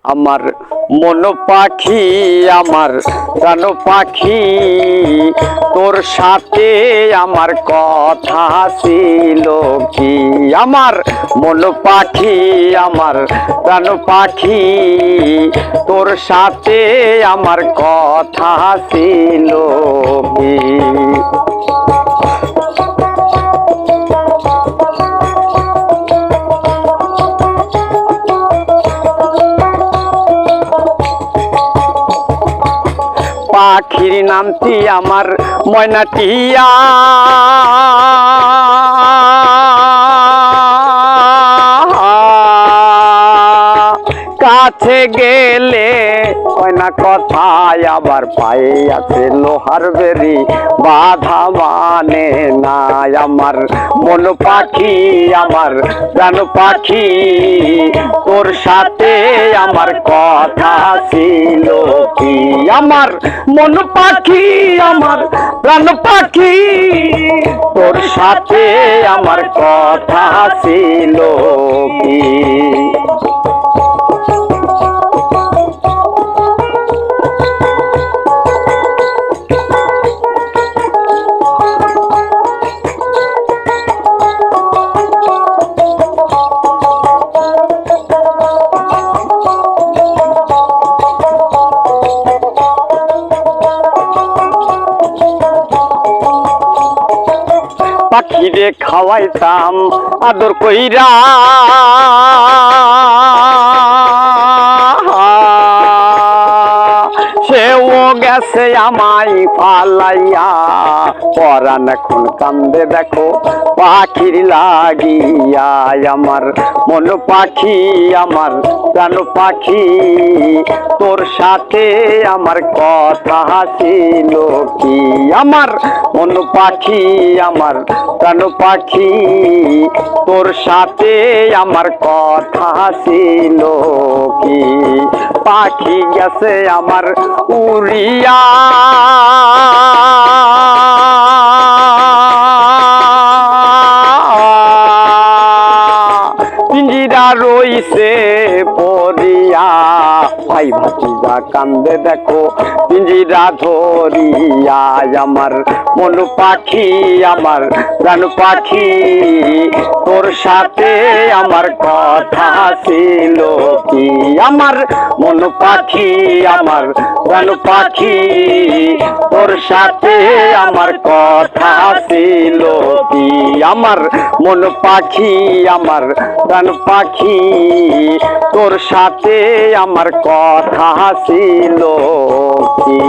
আমার মন পাখি আমার প্রাণ পাখি তোর সাথে আমার কথা ছিল কি আমার মন পাখি আমার প্রাণ পাখি তোর সাথে আমার কথা ছিল কি পাখির নামটি আমার ময়না টিয়া কাছে গেলে ময়না কথায় আবার পায়ে আছে লোহার বেরি বাধা মানে নাই আমার মন পাখি আমার প্রাণ পাখি তোর সাথে আমার কথা ছিল কি আমার মন পাখি আমার প্রাণ পাখি তোর সাথে আমার কথা ছিল কি পাখিরে খাওয়াইতাম আদর কইরা সেও গেছে আমায় ফালাইয়া পরাণ এখন কান্দে দেখো পাখির লাগিয়া আমার মন পাখি আমার প্রাণ পাখি তোর সাথে আমার কথা ছিল কি আমার মন পাখি আমার প্রাণ পাখি তোর সাথে আমার কথা ছিল কি পাখি গেছে আমার উড়িয়া পিঞ্জিরা রইছে পড়িয়া ভাই ভাতিজা কান্দে দেখো পিঞ্জিরা ধরিয়া আমার মন পাখি আমার প্রাণ পাখি তোর সাথে আমার কথা ছিল কি আমার মন পাখি আমার প্রাণ পাখি তোর সাথে আমার কথা ছিল কি আমার মন পাখি আমার প্রাণ পাখি তোর সাথে আমার কথা ছিল কি।